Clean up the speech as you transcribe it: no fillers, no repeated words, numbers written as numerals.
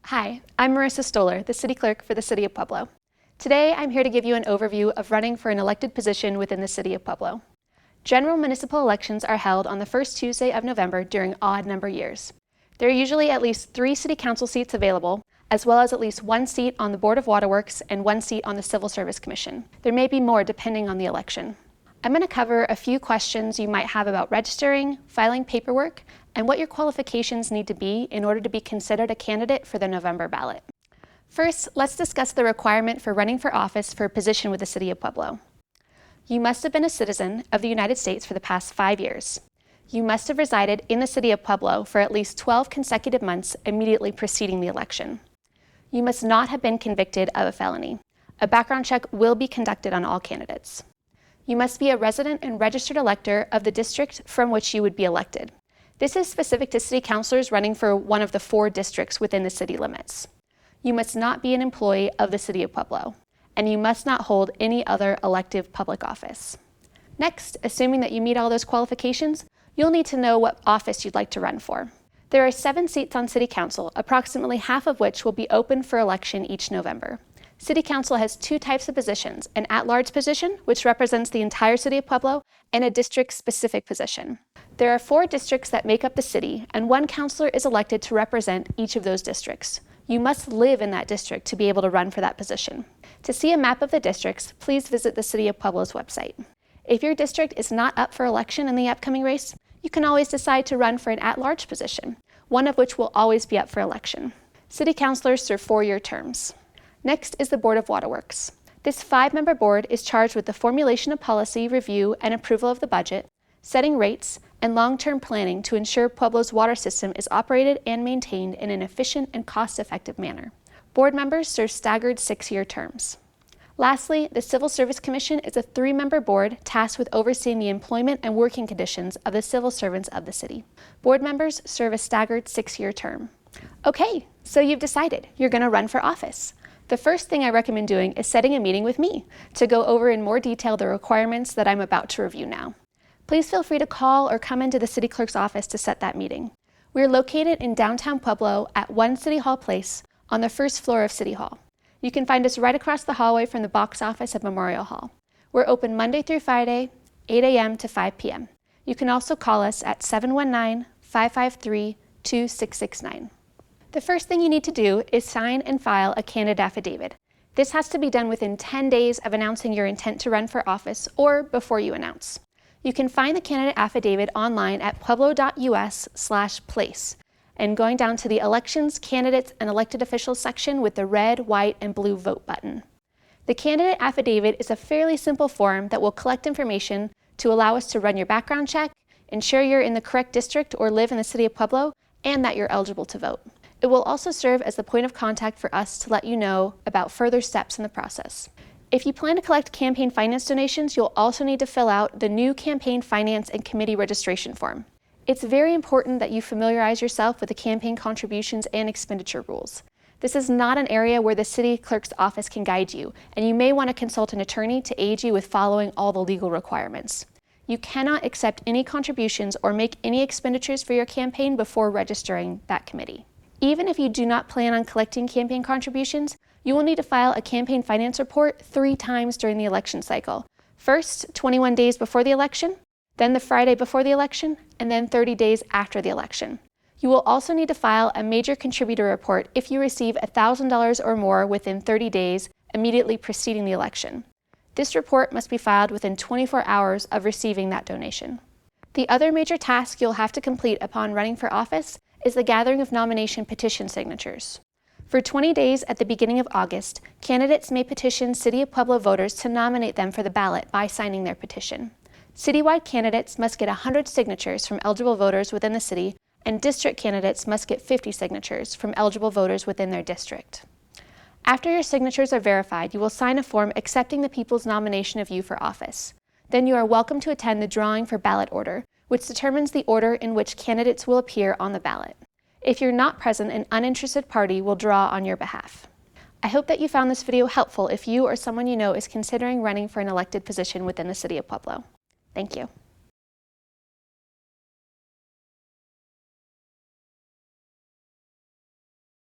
Hi, I'm Marissa Stoller, the City Clerk for the City of Pueblo. Today, I'm here to give you an overview of running for an elected position within the City of Pueblo. General municipal elections are held on the first Tuesday of November during odd number years. There are usually at least 3 City Council seats available, as well as at least 1 seat on the Board of Waterworks and 1 seat on the Civil Service Commission. There may be more depending on the election. I'm going to cover a few questions you might have about registering, filing paperwork, and what your qualifications need to be in order to be considered a candidate for the November ballot. First, let's discuss the requirement for running for office for a position with the City of Pueblo. You must have been a citizen of the United States for the past 5 years. You must have resided in the City of Pueblo for at least 12 consecutive months immediately preceding the election. You must not have been convicted of a felony. A background check will be conducted on all candidates. You must be a resident and registered elector of the district from which you would be elected. This is specific to city councilors running for one of the 4 districts within the city limits. You must not be an employee of the City of Pueblo, and you must not hold any other elective public office. Next, assuming that you meet all those qualifications, you'll need to know what office you'd like to run for. There are 7 seats on City Council, approximately half of which will be open for election each November. City Council has 2 types of positions, an at-large position, which represents the entire City of Pueblo, and a district-specific position. There are 4 districts that make up the city, and 1 councilor is elected to represent each of those districts. You must live in that district to be able to run for that position. To see a map of the districts, please visit the City of Pueblo's website. If your district is not up for election in the upcoming race, you can always decide to run for an at-large position, one of which will always be up for election. City councilors serve 4-year terms. Next is the Board of Waterworks. This 5-member board is charged with the formulation of policy, review, and approval of the budget, setting rates, and long-term planning to ensure Pueblo's water system is operated and maintained in an efficient and cost-effective manner. Board members serve staggered 6-year terms. Lastly, the Civil Service Commission is a 3-member board tasked with overseeing the employment and working conditions of the civil servants of the city. Board members serve a staggered 6-year term. Okay, so you've decided you're going to run for office. The first thing I recommend doing is setting a meeting with me to go over in more detail the requirements that I'm about to review now. Please feel free to call or come into the City Clerk's office to set that meeting. We're located in downtown Pueblo at 1 City Hall Place on the 1st floor of City Hall. You can find us right across the hallway from the box office of Memorial Hall. We're open Monday through Friday, 8 a.m. to 5 p.m. You can also call us at 719-553-2669. The first thing you need to do is sign and file a candidate affidavit. This has to be done within 10 days of announcing your intent to run for office or before you announce. You can find the candidate affidavit online at pueblo.us/place and going down to the Elections, Candidates, and Elected Officials section with the red, white, and blue vote button. The candidate affidavit is a fairly simple form that will collect information to allow us to run your background check, ensure you're in the correct district or live in the City of Pueblo, and that you're eligible to vote. It will also serve as the point of contact for us to let you know about further steps in the process. If you plan to collect campaign finance donations, you'll also need to fill out the new campaign finance and committee registration form. It's very important that you familiarize yourself with the campaign contributions and expenditure rules. This is not an area where the City Clerk's office can guide you, and you may want to consult an attorney to aid you with following all the legal requirements. You cannot accept any contributions or make any expenditures for your campaign before registering that committee. Even if you do not plan on collecting campaign contributions, you will need to file a campaign finance report 3 times during the election cycle. First, 21 days before the election, then the Friday before the election, and then 30 days after the election. You will also need to file a major contributor report if you receive $1,000 or more within 30 days immediately preceding the election. This report must be filed within 24 hours of receiving that donation. The other major task you'll have to complete upon running for office is the gathering of nomination petition signatures. For 20 days at the beginning of August, candidates may petition City of Pueblo voters to nominate them for the ballot by signing their petition. Citywide candidates must get 100 signatures from eligible voters within the city, and district candidates must get 50 signatures from eligible voters within their district. After your signatures are verified, you will sign a form accepting the people's nomination of you for office. Then you are welcome to attend the drawing for ballot order, which determines the order in which candidates will appear on the ballot. If you're not present, an uninterested party will draw on your behalf. I hope that you found this video helpful if you or someone you know is considering running for an elected position within the City of Pueblo. Thank you.